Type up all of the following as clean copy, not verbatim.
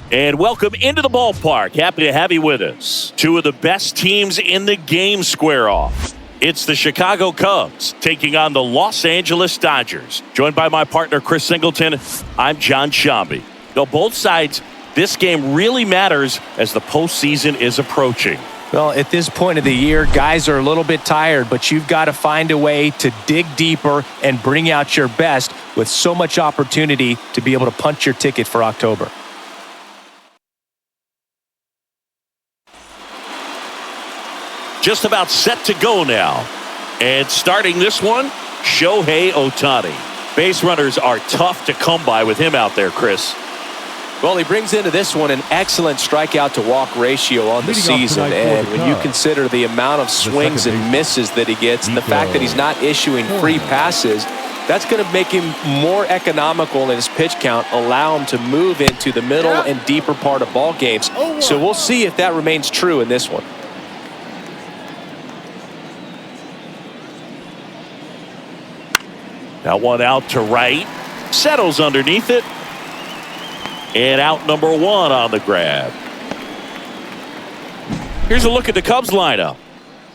And welcome into the ballpark. Happy to have you with us. Two of the best teams in the game square off. It's the Chicago Cubs taking on the Los Angeles Dodgers. Joined by my partner, Chris Singleton, I'm John Shambi. Now, both sides, this game really matters as the postseason is approaching. Well, at this point of the year, guys are a little bit tired, but you've got to find a way to dig deeper and bring out your best with so much opportunity to be able to punch your ticket for October. Just about set to go now. And starting this one, Shohei Ohtani. Base runners are tough to come by with him out there, Chris. Well, he brings into this one an excellent strikeout to walk ratio on the season. And when you consider the amount of swings and misses that he gets and the fact that he's not issuing free passes, that's going to make him more economical in his pitch count, allow him to move into the middle and deeper part of ball games. So we'll see if that remains true in this one. That one out to right. Settles underneath it. And out number one on the grab. Here's a look at the Cubs lineup.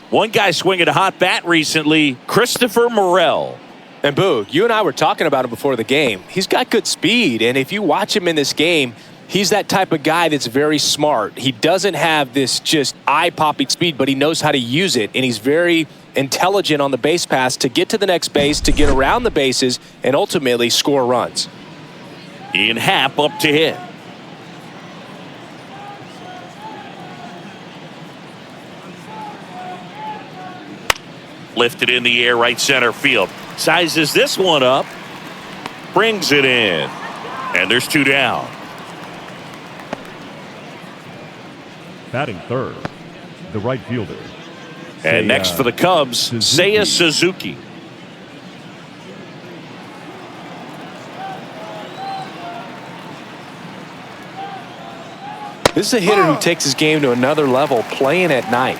One guy swinging a hot bat recently, Christopher Morel. And Boog, you and I were talking about him before the game. He's got good speed, and if you watch him in this game, he's that type of guy that's very smart. He doesn't have this just eye-popping speed, but he knows how to use it, and he's very intelligent on the base pass to get to the next base, to get around the bases, and ultimately score runs. Ian Happ up to hit. Lifted in the air, right center field. Sizes this one up. Brings it in. And there's two down. Batting third, the right fielder. And next for the Cubs, Seiya Suzuki. This is a hitter who takes his game to another level, playing at night.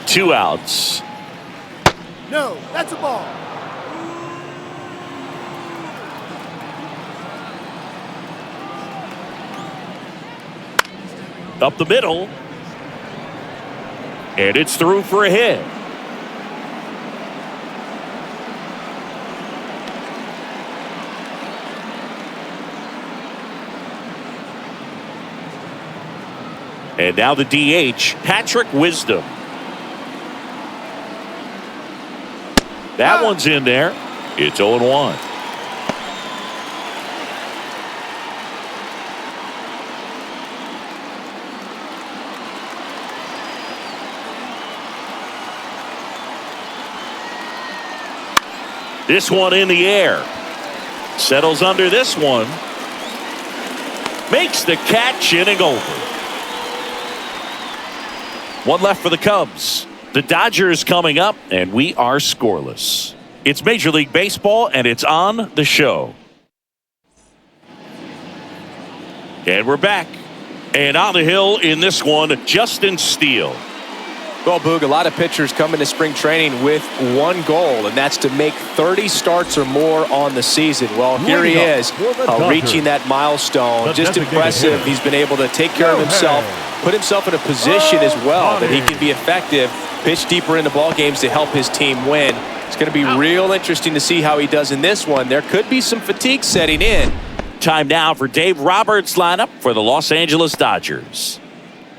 Two outs. No, that's a ball. Up the middle. And it's through for a hit. And now the DH, Patrick Wisdom. That one's in there. It's 0-1. This one in the air. Settles under this one. Makes the catch, inning over. One left for the Cubs. The Dodgers coming up, and we are scoreless. It's Major League Baseball, and it's on the show. And we're back. And on the hill in this one, Justin Steele. Well, Boog, a lot of pitchers come into spring training with one goal, and that's to make 30 starts or more on the season. Well, here he is, reaching that milestone. Just impressive. He's been able to take care of himself, put himself in a position as well that he can be effective, pitch deeper into ball games to help his team win. It's going to be real interesting to see how he does in this one. There could be some fatigue setting in. Time now for Dave Roberts' lineup for the Los Angeles Dodgers.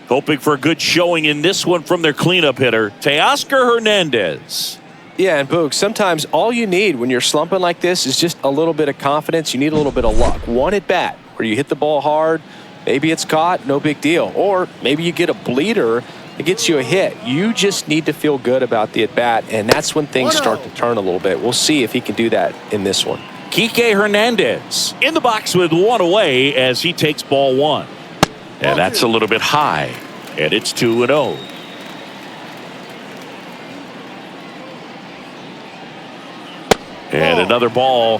Hoping for a good showing in this one from their cleanup hitter, Teoscar Hernandez. Yeah, and Boog, sometimes all you need when you're slumping like this is just a little bit of confidence. You need a little bit of luck. One at bat where you hit the ball hard, maybe it's caught, no big deal. Or maybe you get a bleeder that gets you a hit. You just need to feel good about the at bat, and that's when things start to turn a little bit. We'll see if he can do that in this one. Kike Hernandez in the box with one away as he takes ball one. And that's a little bit high. And it's 2-0. And another ball.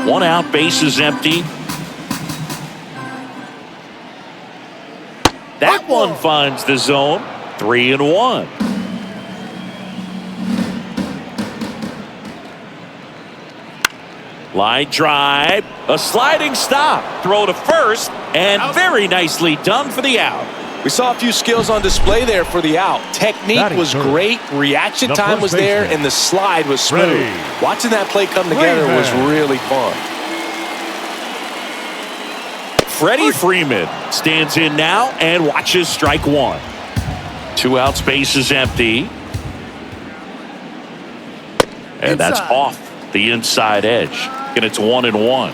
One out, base is empty. That one finds the zone. 3-1. Line drive, a sliding stop, throw to first, and very nicely done for the out. We saw a few skills on display there for the out. Technique was great, reaction time was there, and the slide was smooth. Watching that play come together was really fun. Freddie Freeman stands in now and watches strike one. 2 outs, base is empty. And that's off the inside edge. And it's 1-1.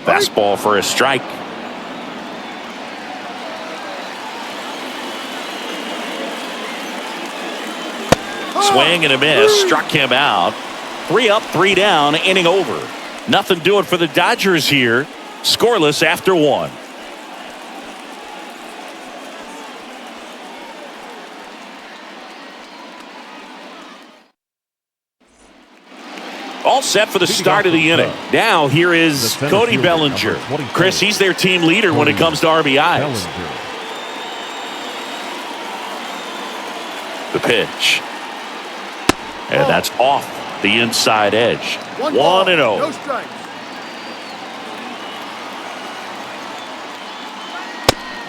Fastball for a strike. Swing and a miss. Struck him out. 3 up, 3 down, inning over. Nothing doing for the Dodgers here. Scoreless after 1. All set for the start of the inning. Now here is Cody Bellinger. Chris, he's their team leader when it comes to RBIs. The pitch. And that's off the inside edge. 1-0. No strikes.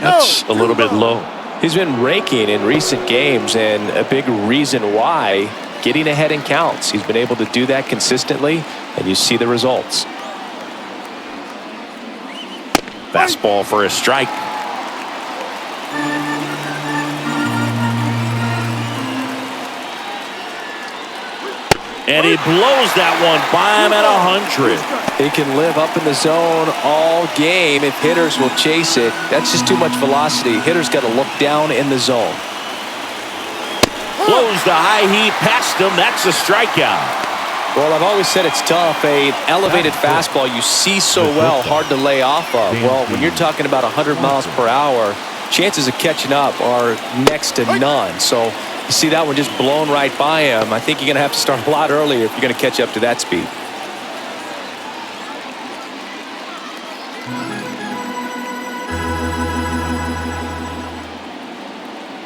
That's a little bit low. He's been raking in recent games, and a big reason why, getting ahead in counts. He's been able to do that consistently, and you see the results. Fastball for a strike. And he blows that one by him at 100. He can live up in the zone all game if hitters will chase it. That's just too much velocity. Hitters got to look down in the zone. Blows the high heat past him. That's a strikeout. Well, I've always said it's tough. An elevated fastball you see so well, hard to lay off of. Well, when you're talking about 100 miles per hour, chances of catching up are next to none. So you see that one just blown right by him. I think you're going to have to start a lot earlier if you're going to catch up to that speed.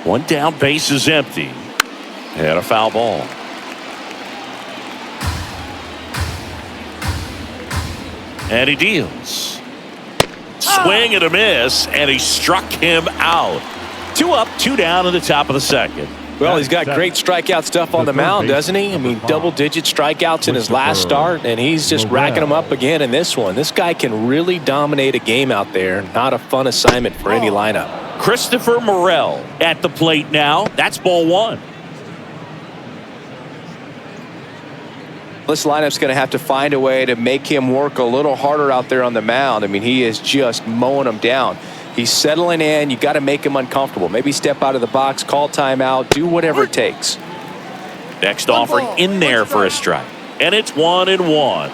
One down, base is empty. And a foul ball. And he deals. Swing and a miss, and he struck him out. 2 up, 2 down in the top of the second. Well, he's got great strikeout stuff on the mound, doesn't he? I mean, double-digit strikeouts in his last start, and he's just racking them up again in this one. This guy can really dominate a game out there. Not a fun assignment for any lineup. Christopher Morel at the plate now. That's ball 1. This lineup's going to have to find a way to make him work a little harder out there on the mound. I mean, he is just mowing them down. He's settling in. You got to make him uncomfortable. Maybe step out of the box, call timeout, do whatever it takes. Next offering in there for a strike. And it's 1-1.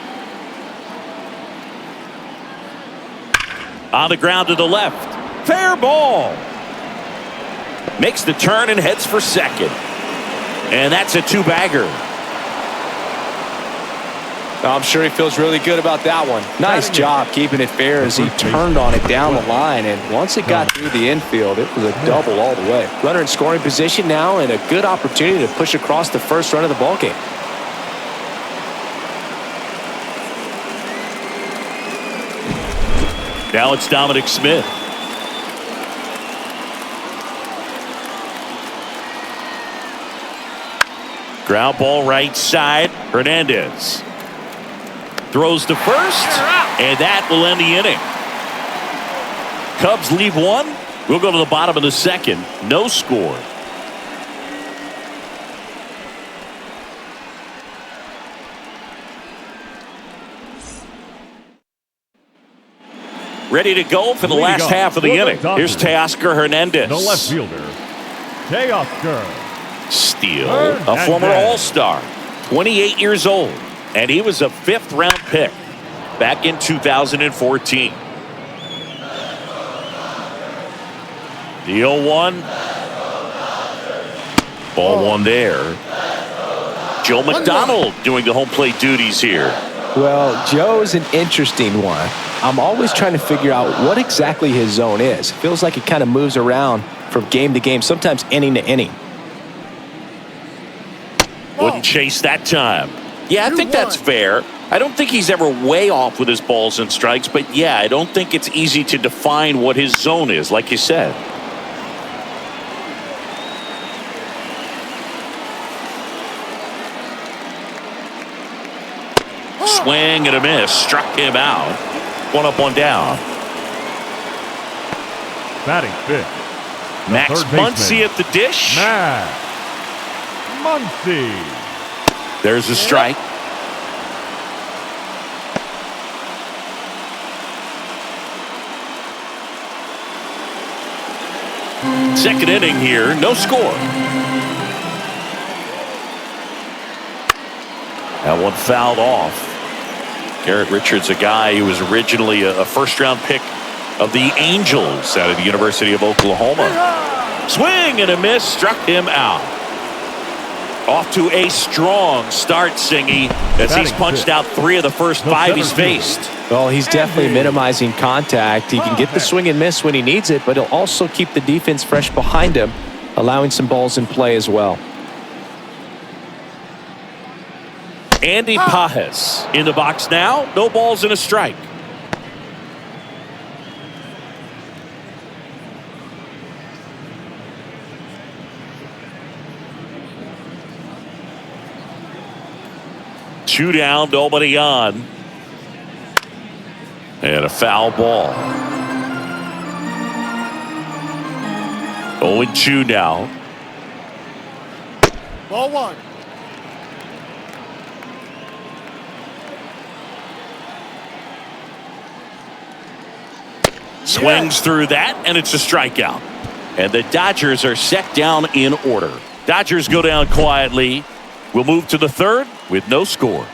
On the ground to the left. Fair ball. Makes the turn and heads for second. And that's a 2-bagger. I'm sure he feels really good about that one. Nice job keeping it fair as he turned on it down the line. And once it got through the infield, it was a double all the way. Runner in scoring position now, and a good opportunity to push across the first run of the ballgame. Now it's Dominic Smith. Ground ball right side. Hernandez throws to first, and that will end the inning. Cubs leave 1. We'll go to the bottom of the second. No score. Ready to go for the last half of the inning. Here's Teoscar Hernandez. The left fielder, Teoscar. Steele, a former All-Star, 28 years old, and he was a 5th-round pick back in 2014. The 0-1. Ball 1 there. Joe McDonald doing the home plate duties here. Well, Joe's an interesting one. I'm always trying to figure out what exactly his zone is. It feels like it kind of moves around from game to game, sometimes inning to inning. With Wouldn't chase that time. Yeah, I think that's fair. I don't think he's ever way off with his balls and strikes, but yeah, I don't think it's easy to define what his zone is, like you said. Swing and a miss. Struck him out. One up, one down. Batting fifth. Max Muncy at the dish. Max Muncy. There's a strike. Second inning here, no score. That one fouled off. Garrett Richards, a guy who was originally a first-round pick of the Angels out of the University of Oklahoma. Swing and a miss, struck him out. Off to a strong start, Singy, as he's punched out 3 of the first 5 he's faced. Well, he's definitely minimizing contact. He can get the swing and miss when he needs it, but he'll also keep the defense fresh behind him, allowing some balls in play as well. Andy Pajes in the box now. No balls and a strike. Two down, nobody on. And a foul ball. 0-2 now. Ball one. Swings through that, and it's a strikeout. And the Dodgers are set down in order. Dodgers go down quietly. We'll move to the third with no score.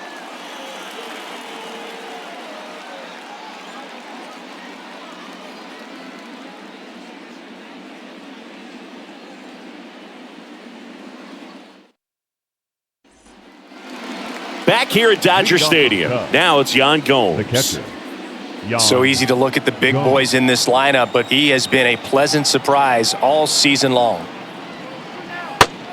Back here at Dodger Stadium. Now it's Yan Gomes. The catcher. So easy to look at the big boys in this lineup, but he has been a pleasant surprise all season long.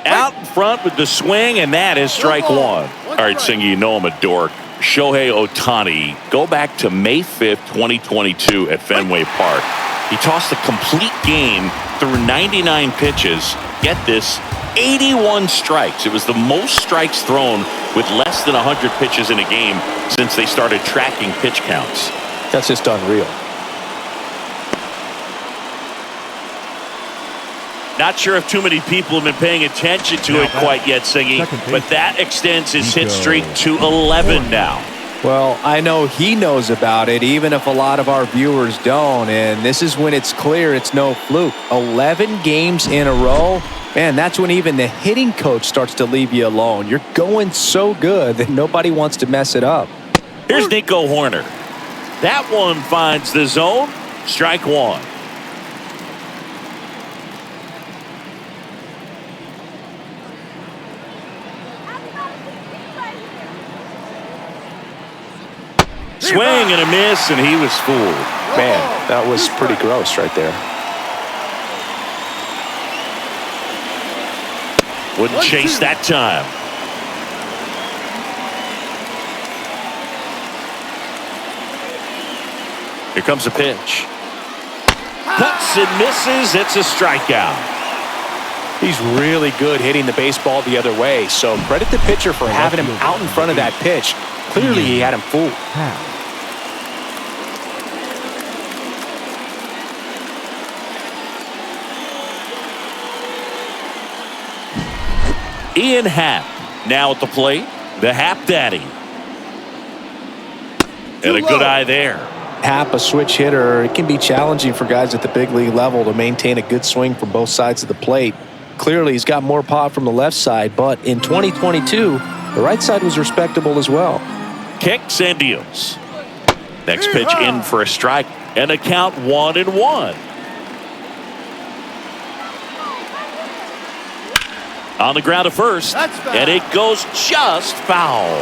Out in front with the swing, and that is strike one. All right, Singy, you know I'm a dork. Shohei Ohtani, go back to May 5th, 2022 at Fenway Park. He tossed a complete game through 99 pitches. Get this, 81 strikes. It was the most strikes thrown with less than 100 pitches in a game since they started tracking pitch counts. That's just unreal. Not sure if too many people have been paying attention to it quite yet, Singy, but that extends his hit streak to 11 now. Well, I know he knows about it, even if a lot of our viewers don't, and this is when it's clear it's no fluke. 11 games in a row, man, that's when even the hitting coach starts to leave you alone. You're going so good that nobody wants to mess it up. Here's Nico Horner. That one finds the zone. Strike one. Swing and a miss, and he was fooled. Man, that was pretty gross right there. Wouldn't chase that time. Here comes a pitch. Cuts and misses. It's a strikeout. He's really good hitting the baseball the other way, so credit the pitcher for having him out in front of that pitch. Clearly, he had him fooled. Ian Happ now at the plate. The Happ Daddy. And a good eye there. Happ, a switch hitter, it can be challenging for guys at the big league level to maintain a good swing from both sides of the plate. Clearly, he's got more pop from the left side, but in 2022, the right side was respectable as well. Kicks and deals. Next pitch in for a strike, and a count 1-1. On the ground to first, and it goes just foul.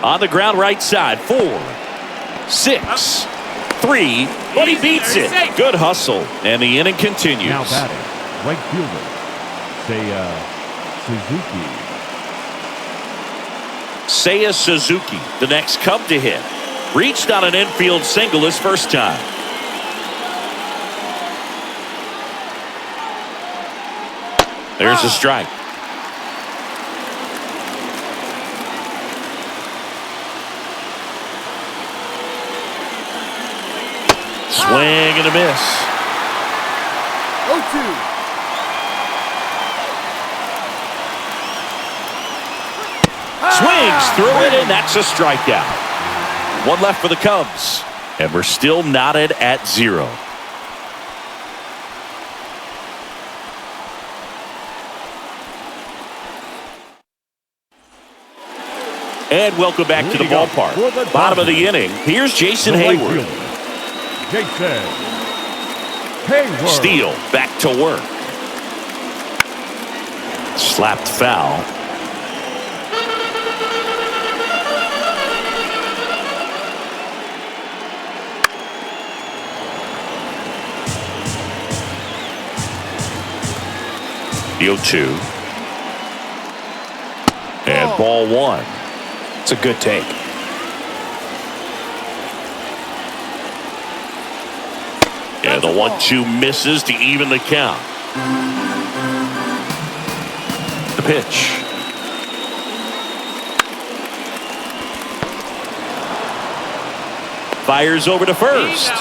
On the ground right side, 4, 6, 3, but he beats it. Good hustle, and the inning continues. Now batting, right fielder, Seiya Suzuki, the next Cub to hit. Reached on an infield single his first time. There's a strike. Swing and a miss. 0-2. Swings through it, and that's a strikeout. One left for the Cubs, and we're still knotted at 0. And welcome back to the ballpark. Bottom of the inning, here's Jason Hayward. Steele back to work. Slapped foul. The 0-2. And ball 1. It's a good take. Yeah, the 1-2 misses to even the count. The pitch. Fires over to first.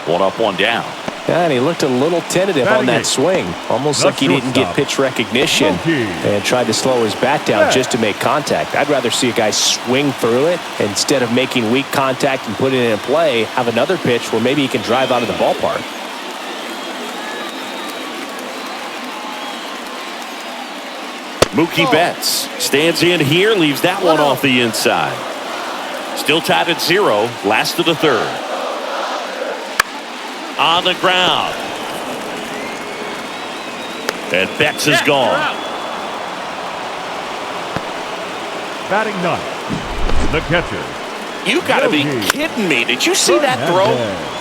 1 up, 1 down. Yeah, and he looked a little tentative on that swing. Almost like he didn't get pitch recognition and tried to slow his bat down just to make contact. I'd rather see a guy swing through it instead of making weak contact and putting it in play, have another pitch where maybe he can drive out of the ballpark. Mookie Betts stands in here, leaves that one off the inside. Still tied at 0, last of the 3rd. On the ground. And Betts is gone. Batting 9, the catcher. You got to be kidding me. Did you see that throw?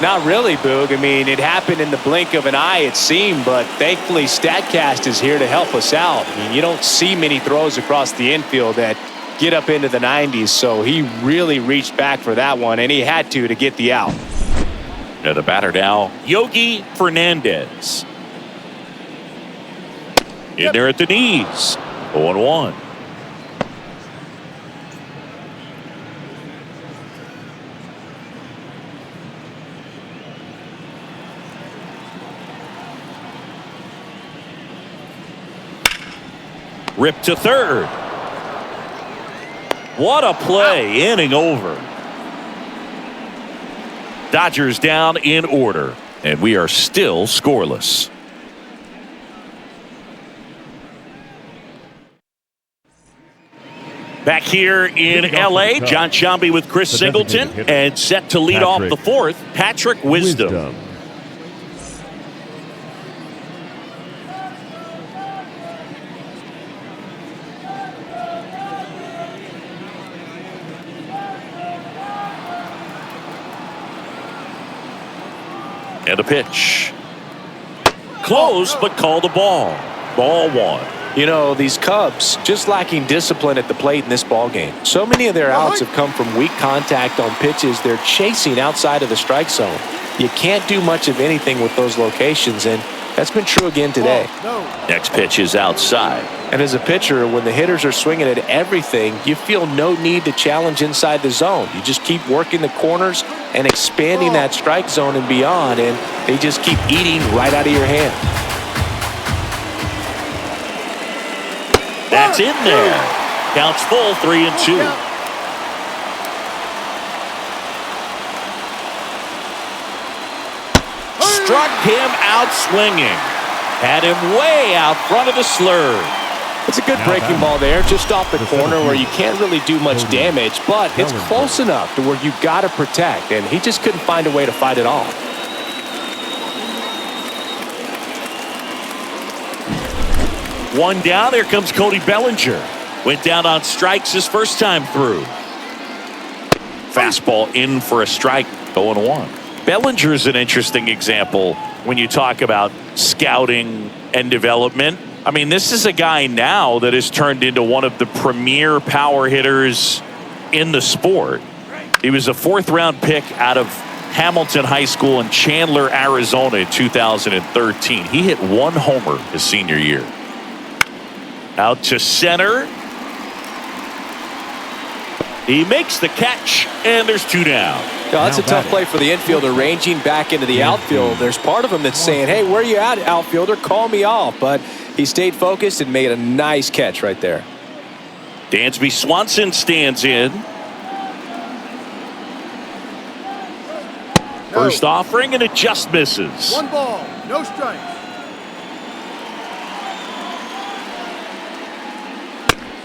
Not really, Boog. I mean, it happened in the blink of an eye, it seemed, but thankfully StatCast is here to help us out. I mean, you don't see many throws across the infield that get up into the 90s, so he really reached back for that one, and he had to get the out. And the batter now, Yogi Fernandez. In there at the knees. 0-1. Ripped to third. What a play. Inning over. Dodgers down in order, and we are still scoreless. Back here in L.A., John Sciambi with Chris Singleton, and set to lead off the 4th, Patrick Wisdom. And a pitch. Close, but called a ball. Ball 1. You know, these Cubs just lacking discipline at the plate in this ball game. So many of their outs have come from weak contact on pitches they're chasing outside of the strike zone. You can't do much of anything with those locations, and that's been true again today. Next pitch is outside. And as a pitcher, when the hitters are swinging at everything, you feel no need to challenge inside the zone. You just keep working the corners and expanding that strike zone and beyond, and they just keep eating right out of your hand. That's in there. Counts full, 3-2. Struck him out swinging. Had him way out front of the slurve. It's a good breaking ball there, just off the corner where you can't really do much damage, but it's close enough to where you've got to protect, and he just couldn't find a way to fight it off. One down, here comes Cody Bellinger. Went down on strikes his first time through. Fastball in for a strike, 0-1. Bellinger's an interesting example when you talk about scouting and development. I mean, this is a guy now that has turned into one of the premier power hitters in the sport. He was a 4th-round pick out of Hamilton High School in Chandler, Arizona in 2013. He hit 1 homer his senior year. Out to center. He makes the catch, and there's 2 down. Yeah, that's a tough play for the infielder, ranging back into the outfield. There's part of him that's saying, hey, where you at, outfielder? Call me off. But he stayed focused and made a nice catch right there. Dansby Swanson stands in. First offering, and it just misses. 1 ball, no strikes.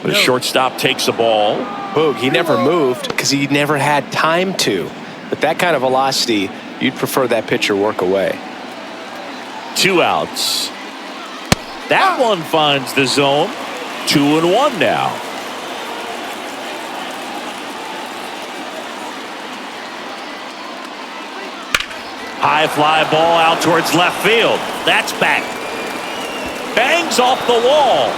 The shortstop takes the ball. Boog, he never moved because he never had time to. But that kind of velocity, you'd prefer that pitcher work away. 2 outs. That one finds the zone. 2-1 now. High fly ball out towards left field. That's back. Bangs off the wall.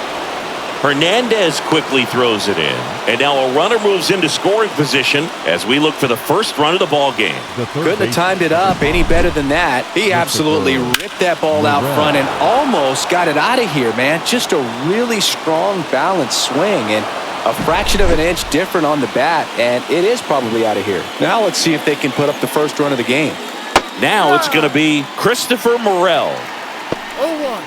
Hernandez quickly throws it in. And now a runner moves into scoring position as we look for the first run of the ball game. Couldn't have timed it up any better than that. He absolutely ripped that ball out front and almost got it out of here, man. Just a really strong, balanced swing and a fraction of an inch different on the bat, and it is probably out of here. Now let's see if they can put up the first run of the game. Now it's going to be Christopher Morel. 0-1.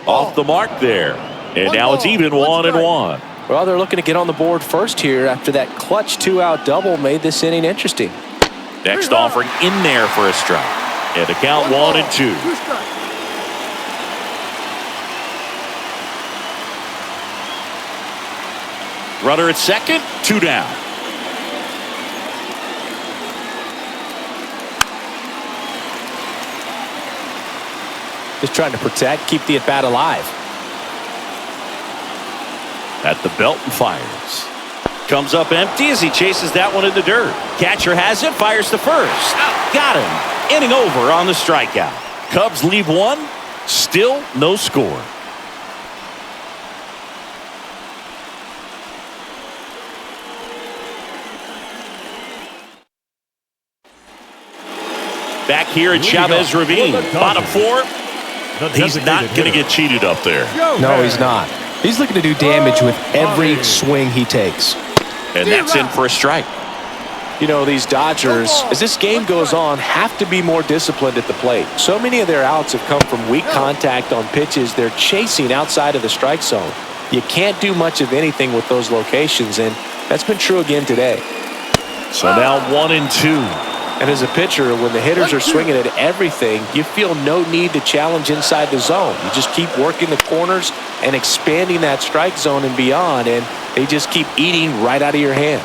Off the mark there. And now it's even 1-1. Well, they're looking to get on the board first here after that clutch 2-out double made this inning interesting. Next offering in there for a strike. And the count 1-2. 2 strikes. Runner at second, 2 down. Just trying to protect, keep the at-bat alive. At the belt and fires. Comes up empty as he chases that one in the dirt. Catcher has it, fires to first. Got him. Inning over on the strikeout. Cubs leave 1. Still no score. Back here at Chavez Ravine. Bottom 4. He's not going to get cheated up there. No, he's not. He's looking to do damage with every swing he takes. And that's in for a strike. You know, these Dodgers, as this game goes on, have to be more disciplined at the plate. So many of their outs have come from weak contact on pitches they're chasing outside of the strike zone. You can't do much of anything with those locations, and that's been true again today. So now 1-2. And as a pitcher, when the hitters are swinging at everything, you feel no need to challenge inside the zone. You just keep working the corners and expanding that strike zone and beyond, and they just keep eating right out of your hand.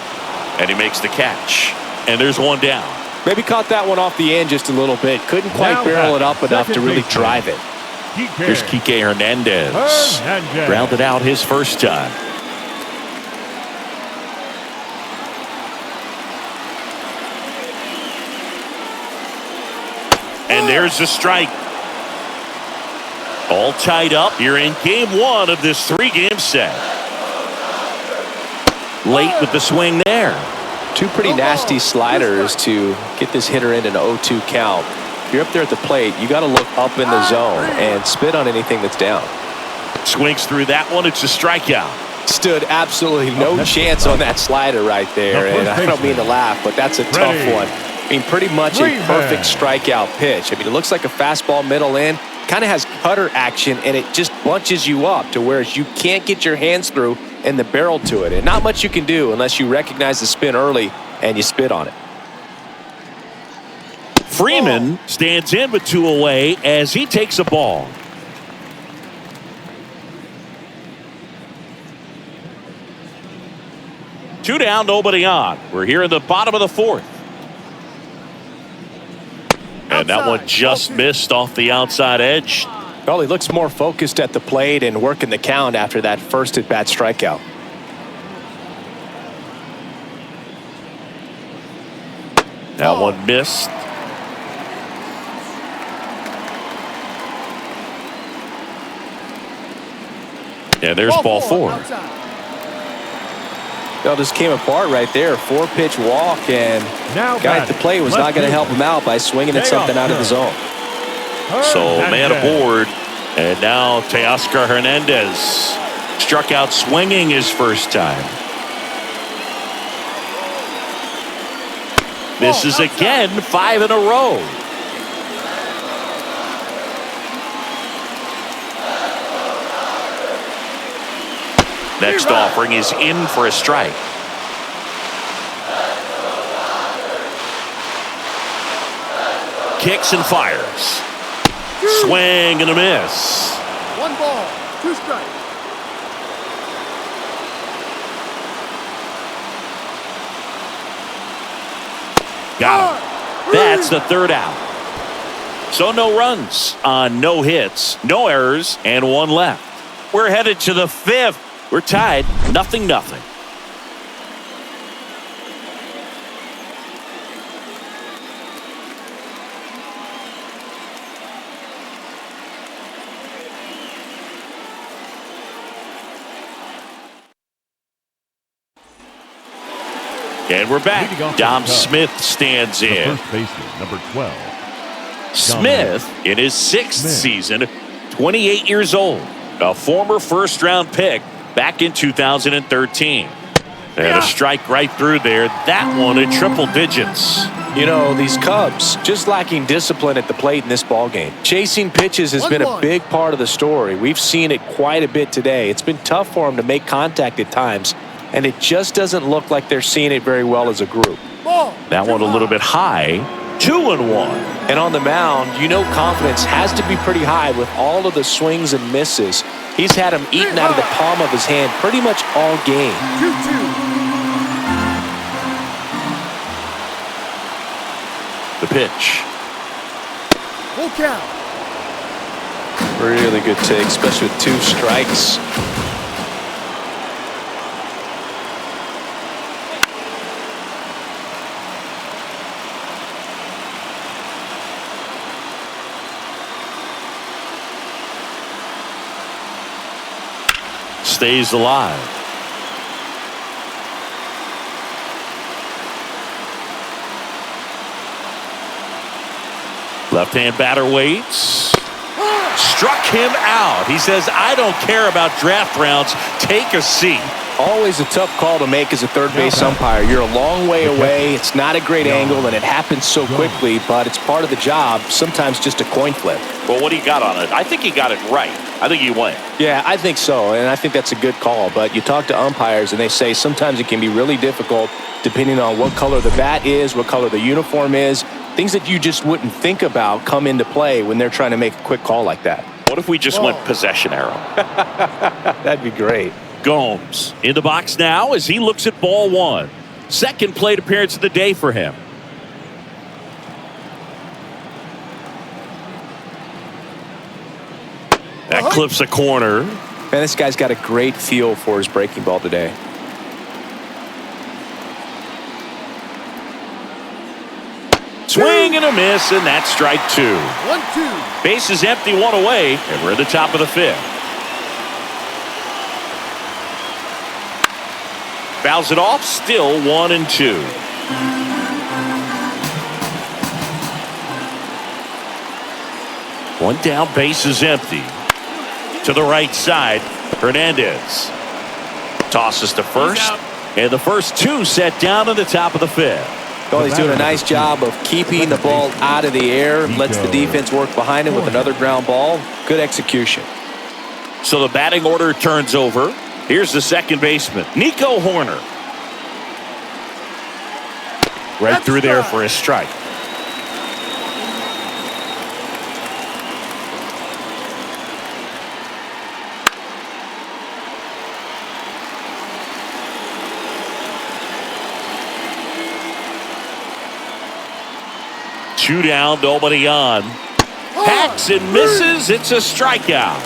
And he makes the catch. And there's 1 down. Maybe caught that one off the end just a little bit. Couldn't quite barrel it up enough to really drive it. Here's Kike Hernandez. Grounded out his first time. And there's the strike. All tied up. You're in game 1 of this 3-game set. Late with the swing there. 2 pretty nasty sliders to get this hitter in an 0-2 count. If you're up there at the plate, you got to look up in the zone and spit on anything that's down. Swings through that one. It's a strikeout. Stood absolutely no chance on that slider right there. And I don't mean to laugh, but that's a tough one. I mean, pretty much a perfect strikeout pitch. I mean, it looks like a fastball middle in. Kind of has cutter action, and it just bunches you up to where you can't get your hands through and the barrel to it. And not much you can do unless you recognize the spin early and you spit on it. Freeman stands in with 2 away as he takes a ball. Two down, nobody on. We're here in the bottom of the 4th. And that one just missed off the outside edge. Well, he looks more focused at the plate and working the count after that first at-bat strikeout. That one missed. And there's ball 4. Well, just came apart right there. 4-pitch walk, and guy at the plate was not going to help him out by swinging at something out of the zone. So man aboard, and now Teoscar Hernandez struck out swinging his first time. Misses again, 5 in a row. Next offering is in for a strike. Kicks and fires. Swing and a miss. 1 ball, 2 strikes. Got him. That's the 3rd out. So no runs on no hits, no errors, and 1 left. We're headed to the 5th. We're tied, 0-0. And we're back. Dom Smith stands in. First baseman, number 12. Smith, in his 6th season, 28 years old, a former first-round pick back in 2013. And a strike right through there. That one in triple digits. You know, these Cubs just lacking discipline at the plate in this ballgame. Chasing pitches has been a big part of the story. We've seen it quite a bit today. It's been tough for them to make contact at times, and it just doesn't look like they're seeing it very well as a group. That one a little bit high. 2-1. And on the mound, you know confidence has to be pretty high with all of the swings and misses. He's had them eaten out of the palm of his hand pretty much all game. 2-2. The pitch. Full count. Really good take, especially with 2 strikes. Stays alive. Left-hand batter waits. Struck him out. He says, I don't care about draft rounds. Take a seat. Always a tough call to make as a third base umpire. You're a long way away. It's not a great angle, and it happens so quickly, but it's part of the job. Sometimes just a coin flip. Well, what do you got on it? I think he got it right. I think he went. Yeah, I think so, and I think that's a good call. But you talk to umpires, and they say sometimes it can be really difficult depending on what color the bat is, what color the uniform is. Things that you just wouldn't think about come into play when they're trying to make a quick call like that. What if we just went possession arrow? That'd be great. Gomes in the box now as he looks at ball 1. Second plate appearance of the day for him. That clips a corner. Man, this guy's got a great feel for his breaking ball today. Swing and a miss, and that's strike 2. 1-2. Base is empty, 1 away, and we're at the top of the 5th. Fouls it off, still 1-2. One down, base is empty. To the right side, Hernandez tosses to first, and the first 2 set down in the top of the 5th. Well, he's doing a nice job of keeping the ball out of the air, lets the defense work behind him with another ground ball. Good execution. So the batting order turns over. Here's the second baseman, Nico Horner. Right through there for a strike. 2 down, nobody on. Hacks and misses. It's a strikeout.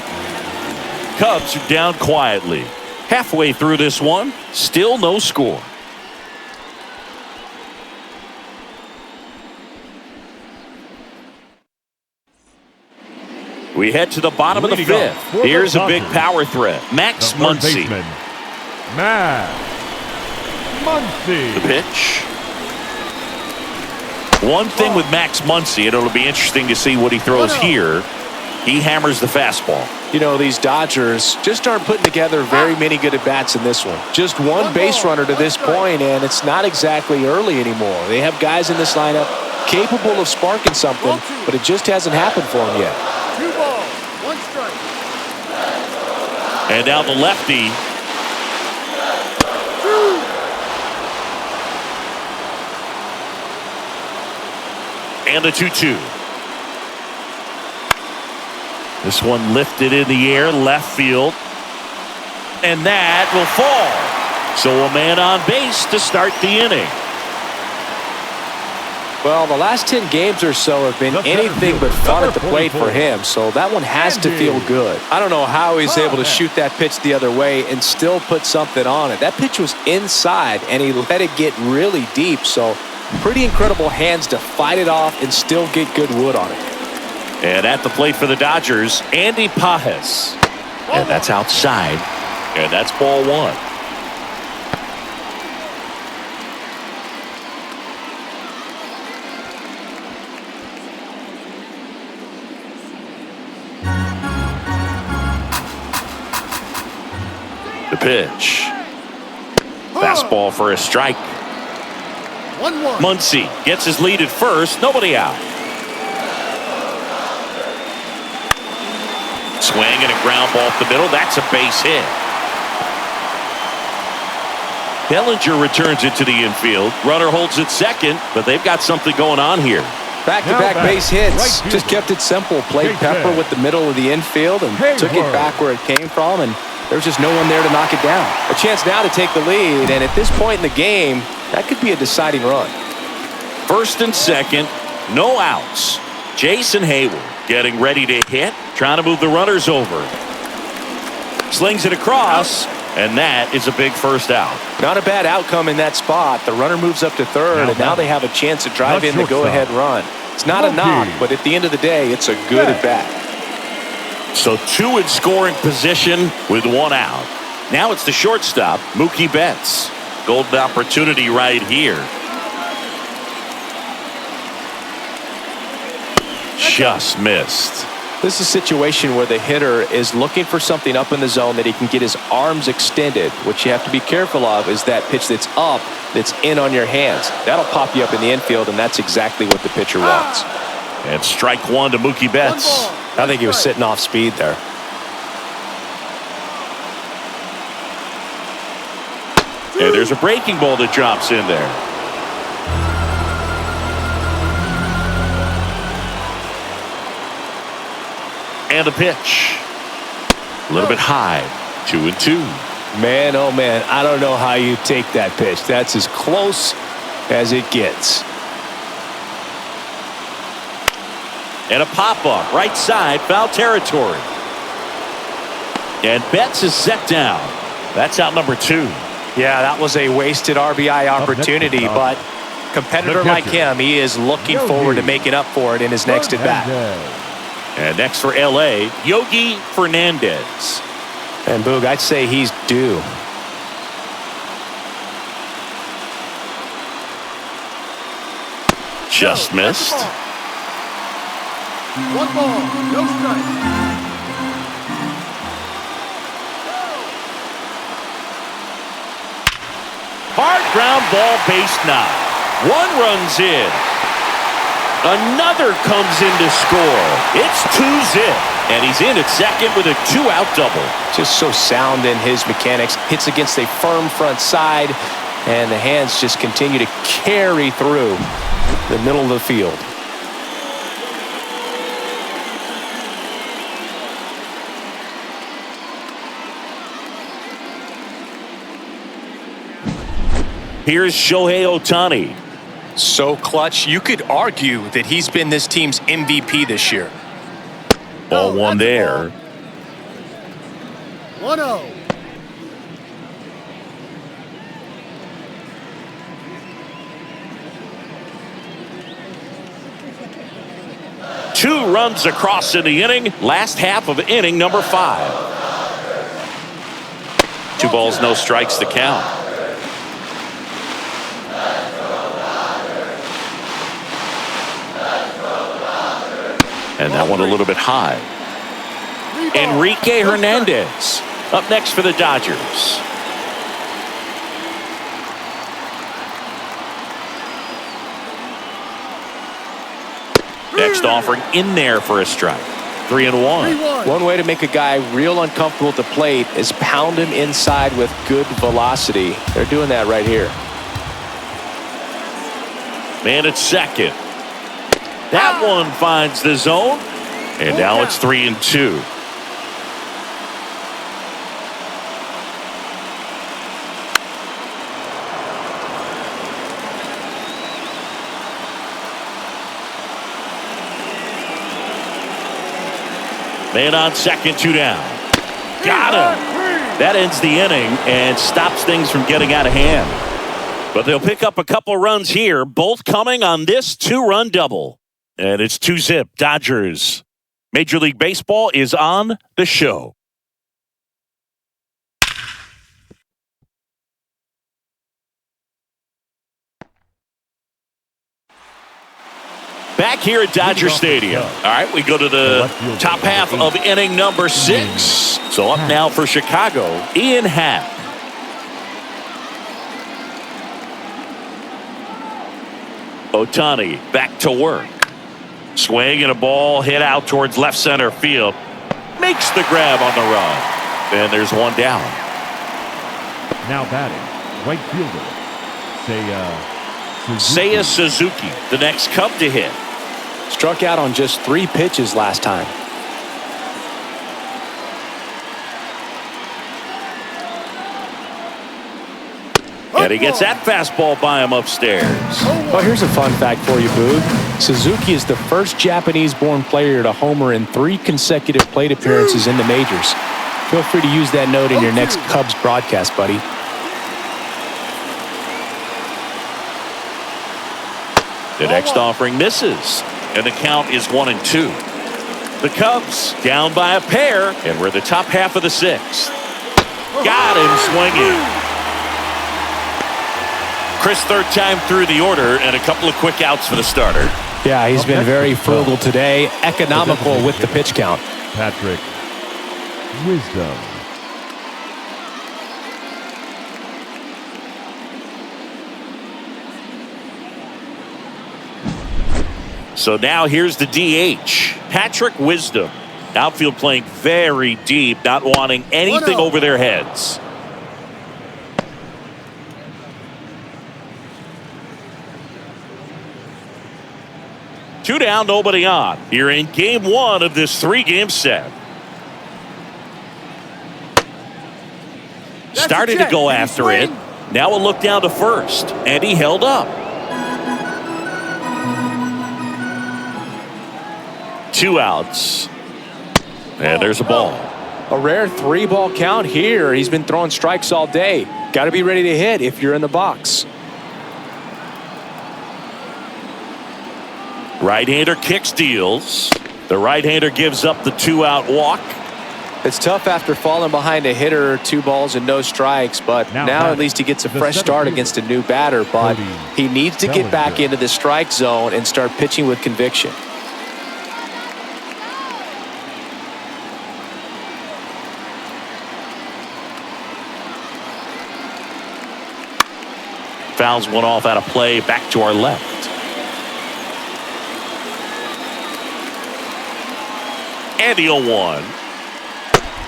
Cubs are down quietly. Halfway through this one, still no score. We head to the bottom of the fifth. Here's a big power threat. Max Muncy. Max Muncy. The pitch. One thing with Max Muncy, and it'll be interesting to see what he throws here. He hammers the fastball. You know, these Dodgers just aren't putting together very many good at-bats in this one. Just one base runner to this point, and it's not exactly early anymore. They have guys in this lineup capable of sparking something, but it just hasn't happened for them yet. 2 balls, 1 strike. And now the lefty. And the 2-2. This one lifted in the air, left field. And that will fall. So a man on base to start the inning. Well, the last 10 games or so have been anything but fun at the plate for him, so that one has to feel good. I don't know how he's able to shoot that pitch the other way and still put something on it. That pitch was inside, and he let it get really deep, so pretty incredible hands to fight it off and still get good wood on it. And at the plate for the Dodgers, Andy Pajes. And that's outside. And that's ball 1. The pitch. Fastball for a strike. 1-1. Muncy gets his lead at first. Nobody out. Swing and a ground ball up the middle. That's a base hit. Bellinger returns it to the infield. Runner holds it second, but they've got something going on here. Back-to-back base hits. Just kept it simple. Played Pepper with the middle of the infield and took it back where it came from, and there's just no one there to knock it down. A chance now to take the lead, and at this point in the game, that could be a deciding run. First and second, no outs. Jason Hayward getting ready to hit, trying to move the runners over. Slings it across, and that is a big first out. Not a bad outcome in that spot. The runner moves up to third, and now they have a chance to drive in the go-ahead run. It's not a knock, but at the end of the day, it's a good at-bat. So 2 in scoring position with 1 out. Now it's the shortstop, Mookie Betts. Golden opportunity right here. Just missed. This is a situation where the hitter is looking for something up in the zone that he can get his arms extended. What you have to be careful of is that pitch that's up, that's in on your hands. That'll pop you up in the infield, and that's exactly what the pitcher wants. And strike 1 to Mookie Betts. I think he was sitting off speed there. And there's a breaking ball that drops in there. And the pitch. A little bit high. 2-2. Man, oh man, I don't know how you take that pitch. That's as close as it gets. And a pop-up, right side, foul territory. And Betts is set down. That's out number 2. Yeah, that was a wasted RBI opportunity, but competitor like him, he is looking forward to making up for it in his next at-bat. And next for LA, Yogi Fernandez. And Boog, I'd say he's due. Just missed. 1 ball, no strike. Hard ground ball, base knock. 1 runs in. Another comes in to score. It's 2-zip. And he's in at second with a 2-out double. Just so sound in his mechanics. Hits against a firm front side, and the hands just continue to carry through the middle of the field. Here's Shohei Ohtani. So clutch, you could argue that he's been this team's MVP this year. Ball one there. 1-0. Two runs across in the inning. Last half of inning number 5. 2 balls, no strikes to count. And that one a little bit high. Enrique Hernandez up next for the Dodgers. Next offering in there for a strike. 3-1. One way to make a guy real uncomfortable at the plate is pound him inside with good velocity. They're doing that right here. Man at second. That one finds the zone. And now it's 3-2. Man on second, 2 down. Got him. That ends the inning and stops things from getting out of hand. But they'll pick up a couple runs here, both coming on this 2-run double. And it's 2-zip Dodgers. Major League Baseball is on the show. Back here at Dodger Stadium. All right, we go to the top half of inning number 6. So up now for Chicago, Ian Happ. Ohtani back to work. Swing and a ball hit out towards left center field. Makes the grab on the run. And there's one down. Now batting, right fielder, Seiya Suzuki, the next Cub to hit. Struck out on just 3 pitches last time. And he gets that fastball by him upstairs. Well, here's a fun fact for you, Boog. Suzuki is the first Japanese-born player to homer in 3 consecutive plate appearances in the majors. Feel free to use that note in your next Cubs broadcast, buddy. The next offering misses, and the count is 1-2. The Cubs down by a pair, and we're the top half of the 6th. Got him swinging. Chris, third time through the order, and a couple of quick outs for the starter. Yeah, he's been very frugal today, economical with the pitch count. Patrick Wisdom. So now here's the DH, Patrick Wisdom. Outfield playing very deep, not wanting anything over their heads. Two down, nobody on. You're in game 1 of this 3-game set. Started to go after it. Now a look down to first, and he held up. 2 outs. And there's a ball. A rare 3-ball count here. He's been throwing strikes all day. Got to be ready to hit if you're in the box. Right-hander kicks, deals. The right-hander gives up the 2-out walk. It's tough after falling behind a hitter, 2 balls and no strikes, but now at least he gets a fresh start against a new batter, but he needs to get back into the strike zone and start pitching with conviction. Fouls one off out of play, back to our left. And the 0-1.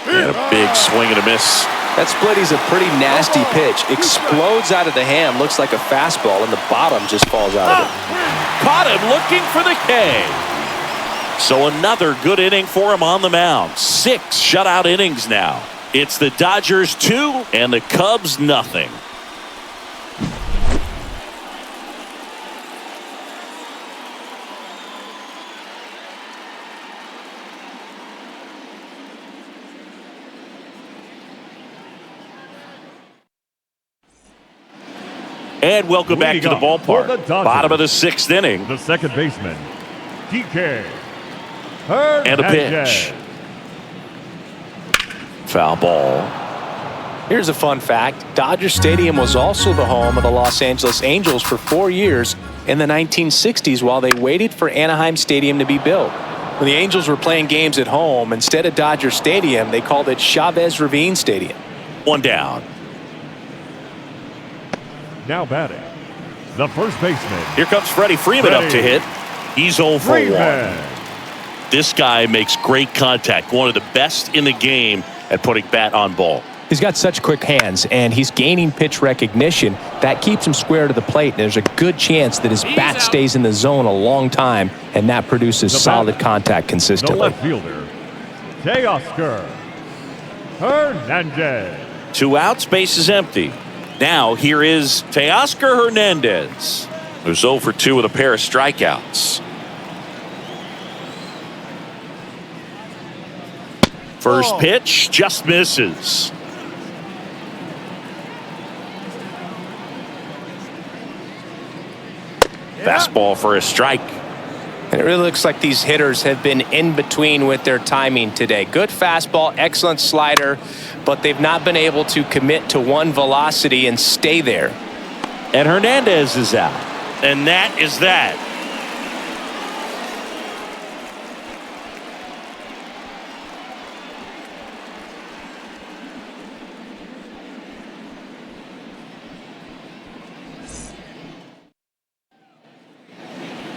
And a big swing and a miss. That splitty's a pretty nasty pitch. Explodes out of the hand, looks like a fastball, and the bottom just falls out of it. Caught him looking for the K. So another good inning for him on the mound. 6 shutout innings now. It's the Dodgers 2 and the Cubs nothing. And welcome back to the ballpark. Bottom of the 6th inning. The second baseman, DK. And a pitch. Foul ball. Here's a fun fact. Dodger Stadium was also the home of the Los Angeles Angels for 4 years in the 1960s while they waited for Anaheim Stadium to be built. When the Angels were playing games at home, instead of Dodger Stadium, they called it Chavez-Ravine Stadium. One down. Now batting, the first baseman. Here comes Freddie Freeman up to hit. He's 0 for 1. This guy makes great contact. One of the best in the game at putting bat on ball. He's got such quick hands, and he's gaining pitch recognition. That keeps him square to the plate, and there's a good chance that his bat stays in the zone a long time, and that produces solid contact consistently. The left fielder, Teoscar Hernandez. 2 outs, base is empty. Now here is Teoscar Hernandez, who's 0 for 2 with a pair of strikeouts. First pitch just misses. Fastball for a strike. And it really looks like these hitters have been in between with their timing today. Good fastball, excellent slider, but they've not been able to commit to one velocity and stay there. And Hernandez is out. And that is that.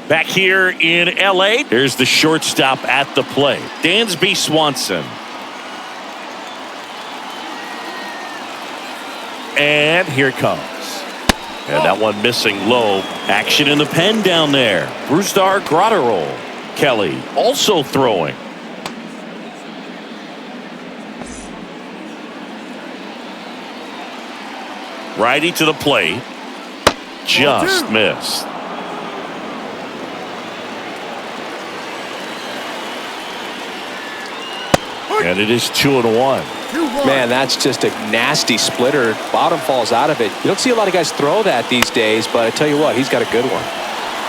Back here in LA, there's the shortstop at the plate, Dansby Swanson. And here it comes. And that one missing low. Action in the pen down there. Brusdar Graterol. Kelly also throwing. Righty to the plate. Just missed. And it is 2-1. Man, that's just a nasty splitter. Bottom falls out of it. You don't see a lot of guys throw that these days, but I tell you what, he's got a good one.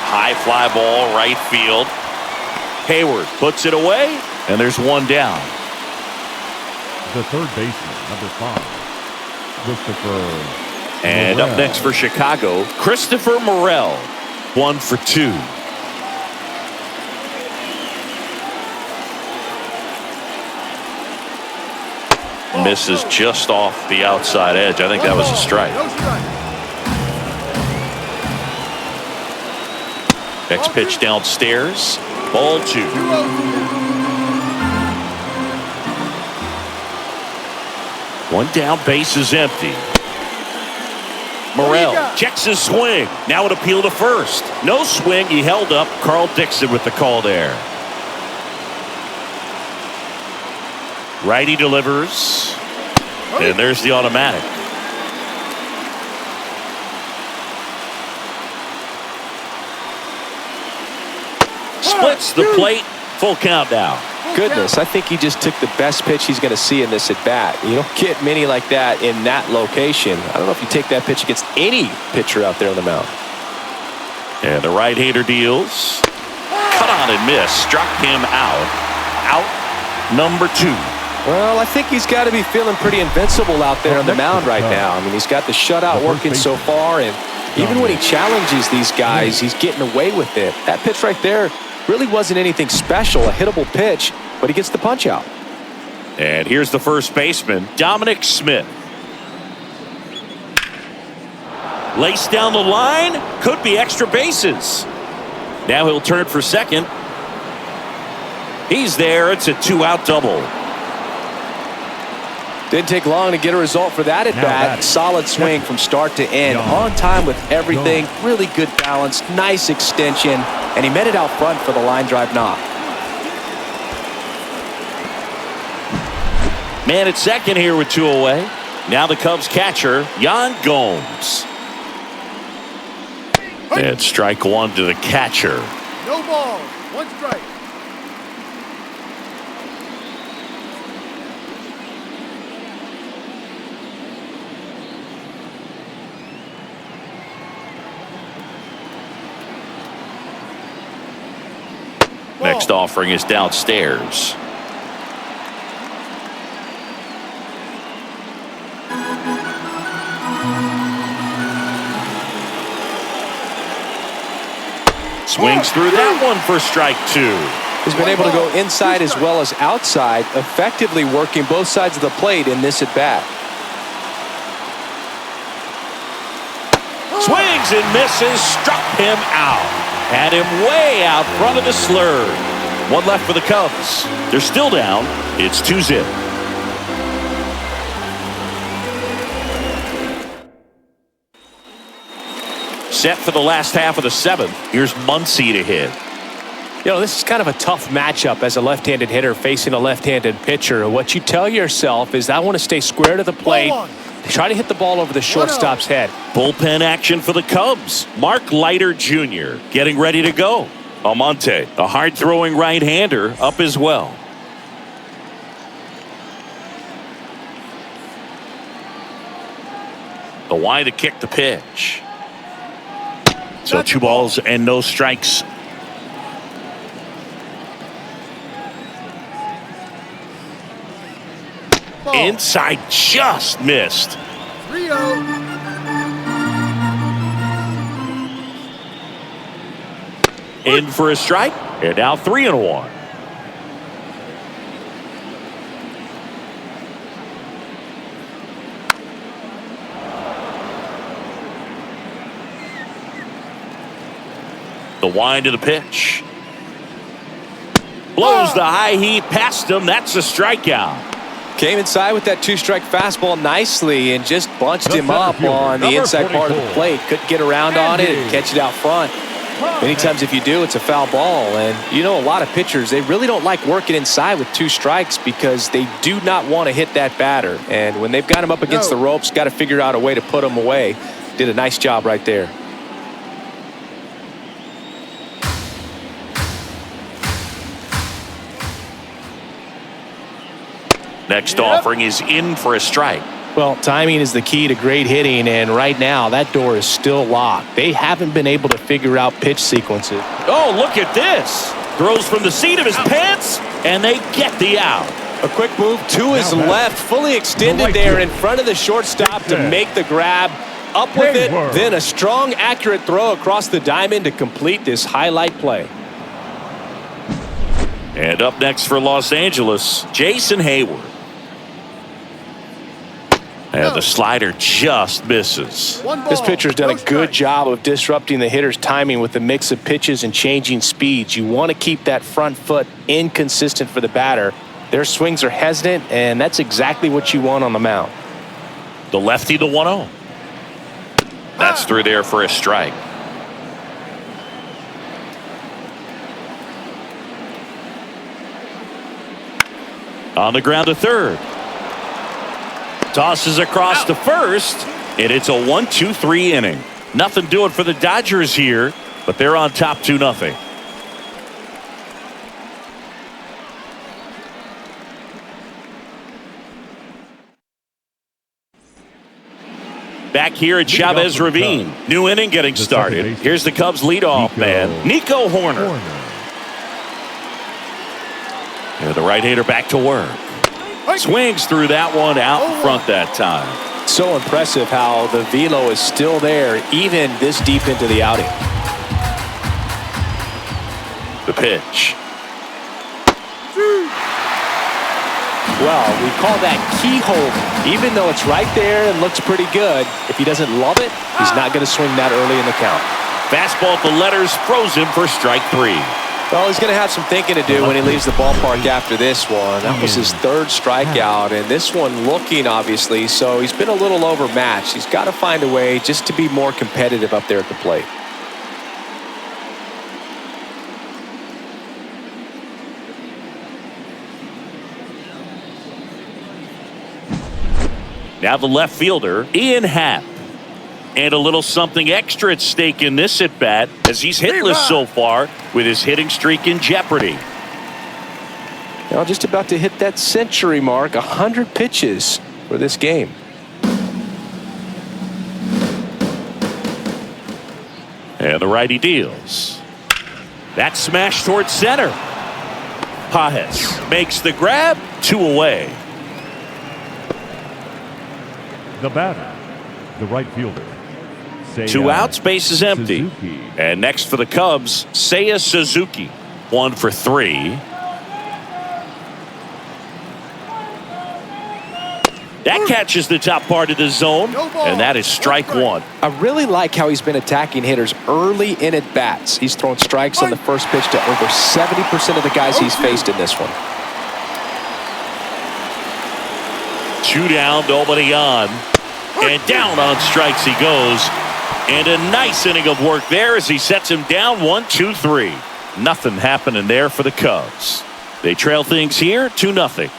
High fly ball, right field. Hayward puts it away, and there's one down. The third baseman, number 5, Christopher. And Morel. up next for Chicago, Christopher Morel, 1 for 2. Misses just off the outside edge. I think that was a strike. Next pitch downstairs. Ball 2. One down, base is empty. Morel checks his swing. Now it appeal to first. No swing. He held up. Carl Dixon with the call there. Righty delivers. And there's the automatic. Splits the plate. Full count now. Goodness, I think he just took the best pitch he's going to see in this at-bat. You don't get many like that in that location. I don't know if you take that pitch against any pitcher out there on the mound. And the right-hander deals. Cut on and miss. Struck him out. Out number 2. Well, I think he's got to be feeling pretty invincible out there on the mound right now. I mean, he's got the shutout working so far, and even when he challenges these guys, he's getting away with it. That pitch right there really wasn't anything special, a hittable pitch, but he gets the punch out. And here's the first baseman, Dominic Smith. Laced down the line, could be extra bases. Now he'll turn for second. He's there. It's a 2-out double. Didn't take long to get a result for that at-bat. Solid swing from start to end. On time with everything. Really good balance. Nice extension. And he met it out front for the line drive knock. Man at second here with 2 away. Now the Cubs catcher, Yan Gomes. And strike 1 to the catcher. No ball. 1 strike. Next offering is downstairs. Swings through that one for strike 2. He's been able to go inside as well as outside, effectively working both sides of the plate in this at-bat. Swings and misses, struck him out. Had him way out front of the slur. One left for the Cubs. They're still down. It's 2-0. Set for the last half of the 7th. Here's Muncy to hit. You know, this is kind of a tough matchup as a left-handed hitter facing a left-handed pitcher. What you tell yourself is, I want to stay square to the plate, try to hit the ball over the shortstop's head. Bullpen action for the Cubs. Mark Leiter Jr. getting ready to go. Almonte, a hard-throwing right-hander, up as well. The wide to kick the pitch. So 2 balls and no strikes. Inside, just missed. 3-0. In for a strike, and now 3-1. The wind to the pitch. Blows the high heat past him. That's a strikeout. Came inside with that 2-strike fastball nicely and just bunched him up on the inside part of the plate. Couldn't get around on it and catch it out front. Many times if you do, it's a foul ball. And you know, a lot of pitchers, they really don't like working inside with 2 strikes because they do not want to hit that batter. And when they've got him up against the ropes, got to figure out a way to put him away. Did a nice job right there. Next offering is in for a strike. Well, timing is the key to great hitting, and right now that door is still locked. They haven't been able to figure out pitch sequences. Oh, look at this. Throws from the seat of his pants, and they get the out. A quick move to his left, fully extended there in front of the shortstop to make the grab. Up with it, then a strong, accurate throw across the diamond to complete this highlight play. And up next for Los Angeles, Jason Hayward. And the slider just misses. This pitcher's done a good job of disrupting the hitter's timing with the mix of pitches and changing speeds. You want to keep that front foot inconsistent for the batter. Their swings are hesitant, and that's exactly what you want on the mound. The lefty, the 1-0. That's through there for a strike. On the ground to third. Tosses across to first, and it's a 1-2-3 inning. Nothing doing for the Dodgers here, but they're on top 2-0. Back here at Chavez Ravine. New inning getting started. Here's the Cubs leadoff man, Nico Horner. And the right-hander back to work. Swings through that one out in front that time. So impressive how the velo is still there even this deep into the outing. The pitch. Well, we call that keyhole. Even though it's right there and looks pretty good, if he doesn't love it, he's not going to swing that early in the count. Fastball at the letters, throws him for strike 3. Well, he's going to have some thinking to do when he leaves the ballpark after this one. That was his 3rd strikeout, and this one looking, obviously, so he's been a little overmatched. He's got to find a way just to be more competitive up there at the plate. Now the left fielder, Ian Happ. And a little something extra at stake in this at-bat as he's hitless so far with his hitting streak in jeopardy. Now just about to hit that century mark, 100 pitches for this game. And the righty deals. That smash towards center. Pajes makes the grab, 2 away. The batter, the right fielder. 2 outs, base is empty. Suzuki. And next for the Cubs, Seiya Suzuki. 1 for 3. That catches the top part of the zone, and that is strike 1. I really like how he's been attacking hitters early in at bats. He's thrown strikes on the first pitch to over 70% of the guys he's faced in this one. 2 down, nobody on. And down on strikes he goes. And a nice inning of work there as he sets him down 1, 2, 3. Nothing happening there for the Cubs. They trail things here 2-0.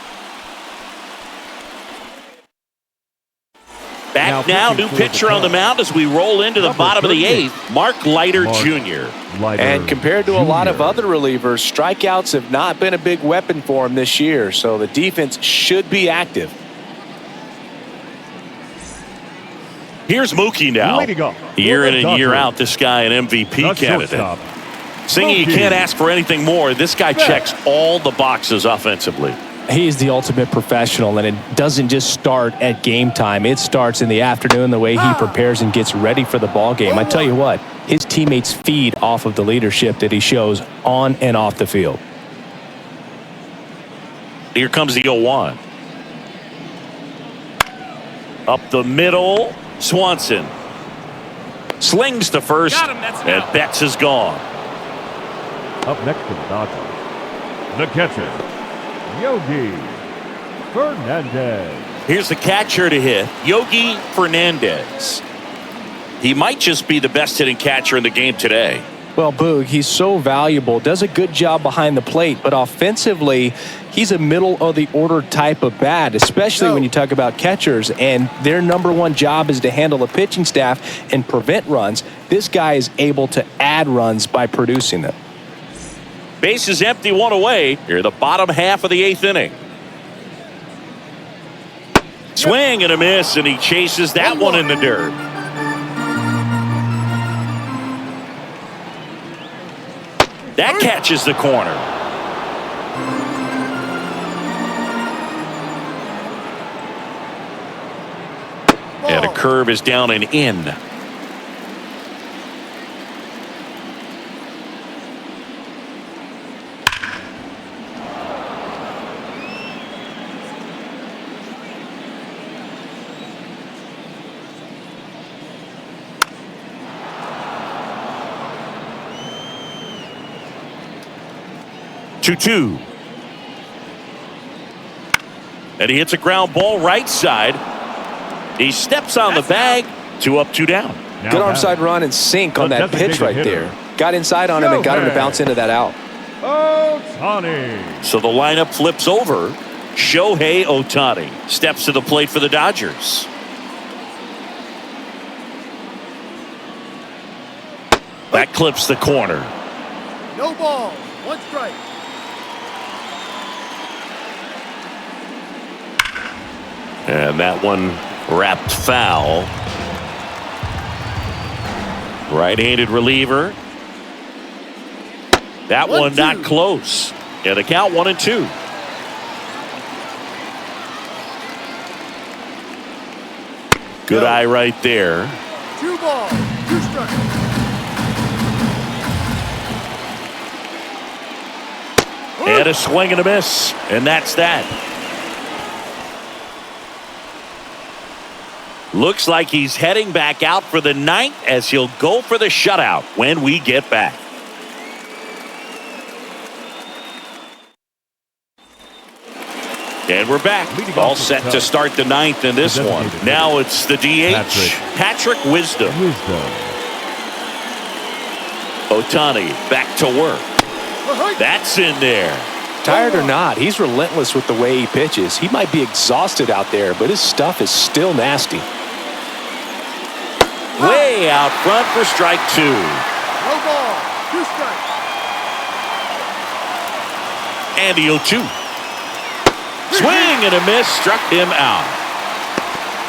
Back now, new pitcher on the mound as we roll into the bottom of the 8th, Mark Leiter Jr. And compared to a lot of other relievers, strikeouts have not been a big weapon for him this year, so the defense should be active. Here's Mookie now. Year in and year out, this guy an MVP candidate. Singing, you can't ask for anything more. This guy checks all the boxes offensively. He's the ultimate professional, and it doesn't just start at game time. It starts in the afternoon, the way he prepares and gets ready for the ball game. I tell you what, his teammates feed off of the leadership that he shows on and off the field. Here comes the 0-1. Up the middle, Swanson. Slings to first, and Betts is gone. Up next to the Dodgers, the catcher, Yogi Fernandez. Here's the catcher to hit, Yogi Fernandez. He might just be the best hitting catcher in the game today. Well, Boog, he's so valuable, does a good job behind the plate, but offensively, he's a middle-of-the-order type of bat, especially when you talk about catchers, and their #1 job is to handle the pitching staff and prevent runs. This guy is able to add runs by producing them. Base is empty, 1 away. Here, the bottom half of the 8th inning. Swing and a miss, and he chases that one in the dirt. That catches the corner. And a curve is down and in. Two. And he hits a ground ball right side. He steps on the bag. 2 up, 2 down. Good arm side run and sink on that pitch right there. Got inside on him and got him to bounce into that out. Ohtani. So the lineup flips over. Shohei Ohtani steps to the plate for the Dodgers. That clips the corner. No ball. 1 strike. And that one wrapped foul. Right-handed reliever. That one not close. And the count 1-2. Good eye right there. 2 balls, 2 strikes. And a swing and a miss. And that's that. Looks like he's heading back out for the 9th as he'll go for the shutout when we get back. And we're back. All set to start the 9th in this one. Now it's the DH, Patrick Wisdom. Ohtani back to work. That's in there. Tired or not, he's relentless with the way he pitches. He might be exhausted out there, but his stuff is still nasty. Way out front for strike 2. No ball, 2 strikes. And the 0-2. Swing and a miss, struck him out.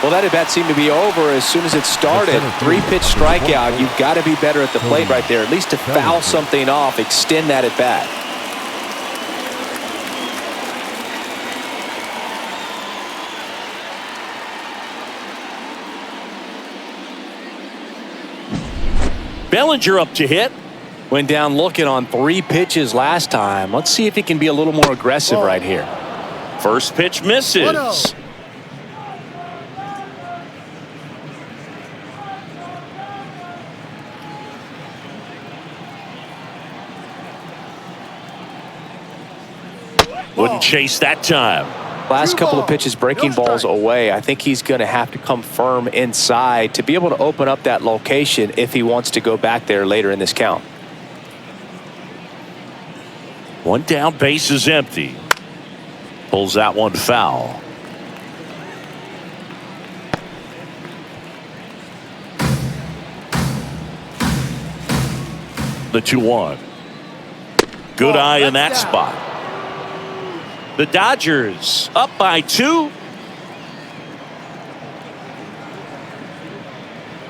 Well, that at bat seemed to be over as soon as it started. 3-pitch strikeout. You've got to be better at the plate right there, at least to foul something off, extend that at bat. Bellinger up to hit. Went down looking on 3 pitches last time. Let's see if he can be a little more aggressive right here. First pitch misses. 1-0. Wouldn't chase that time. Last couple of pitches breaking balls away. I think he's going to have to come firm inside to be able to open up that location if he wants to go back there later in this count. One down, base is empty. Pulls that one foul. The 2-1. Good eye in that spot. The Dodgers up by 2.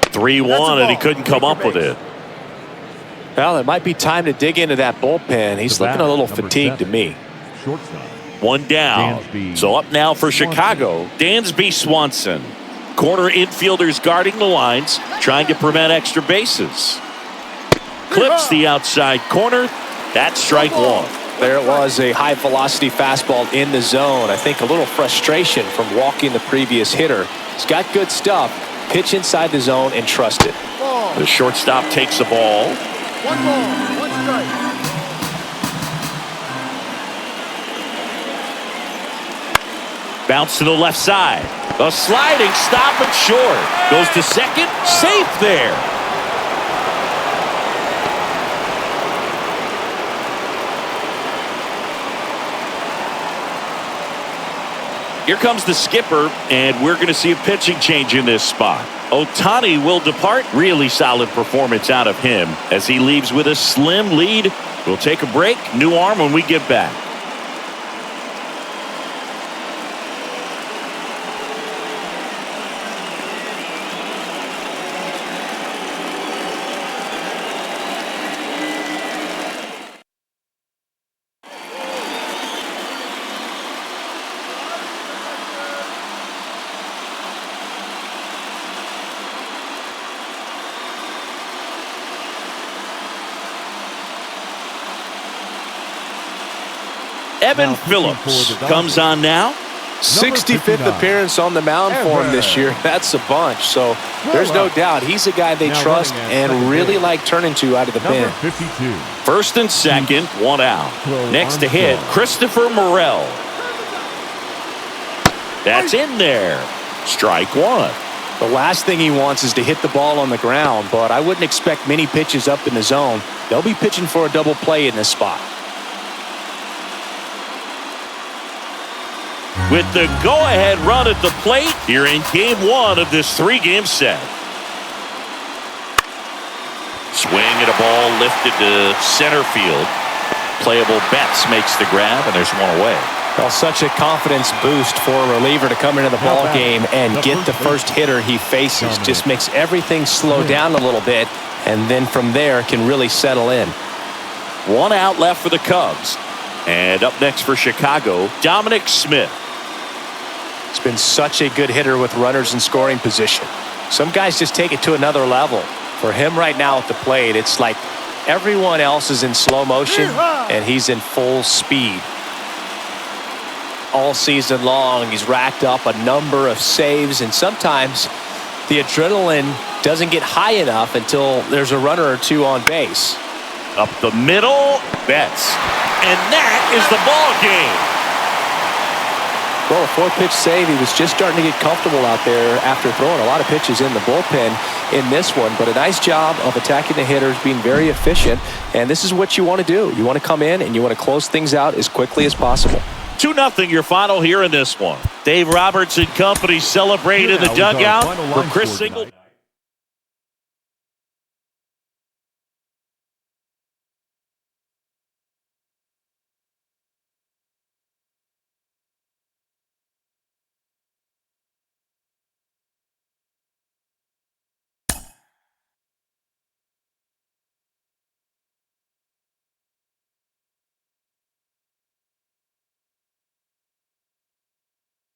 3-1, and he couldn't come up with it. Well, it might be time to dig into that bullpen. He's looking a little fatigued to me. Shortstop. One down. So up now for Chicago, Dansby Swanson. Corner infielders guarding the lines, trying to prevent extra bases. Clips the outside corner. That's strike 1. There it was, a high-velocity fastball in the zone. I think a little frustration from walking the previous hitter. He's got good stuff. Pitch inside the zone and trust it. The shortstop takes the ball. 1 ball, 1 strike. Bounce to the left side. A sliding stop and short. Goes to second. Safe there. Here comes the skipper, and we're going to see a pitching change in this spot. Ohtani will depart. Really solid performance out of him as he leaves with a slim lead. We'll take a break. New arm when we get back. Evan Phillips comes on now. 65th appearance on the mound for him this year. That's a bunch. So there's no doubt he's a guy they trust and really like turning to out of the pen. 52. First and second, 1 out. Next to hit, Christopher Morel. That's in there. Strike 1. The last thing he wants is to hit the ball on the ground, but I wouldn't expect many pitches up in the zone. They'll be pitching for a double play in this spot. With the go-ahead run at the plate here in Game 1 of this 3-game set. Swing at a ball lifted to center field. Playable Betts makes the grab, and there's one away. Well, such a confidence boost for a reliever to come into the ball game and get the first hitter he faces. Just makes everything slow down a little bit, and then from there can really settle in. 1 out left for the Cubs. And up next for Chicago, Dominic Smith. He's been such a good hitter with runners in scoring position. Some guys just take it to another level. For him right now at the plate, it's like everyone else is in slow motion and he's in full speed. All season long, he's racked up a number of saves, and sometimes the adrenaline doesn't get high enough until there's a runner or two on base. Up the middle, Betts. And that is the ball game. Well, a 4-pitch save. He was just starting to get comfortable out there after throwing a lot of pitches in the bullpen in this one. But a nice job of attacking the hitters, being very efficient. And this is what you want to do. You want to come in and you want to close things out as quickly as possible. 2-0 your final here in this one. Dave Roberts and company celebrate in the dugout for Chris Singleton.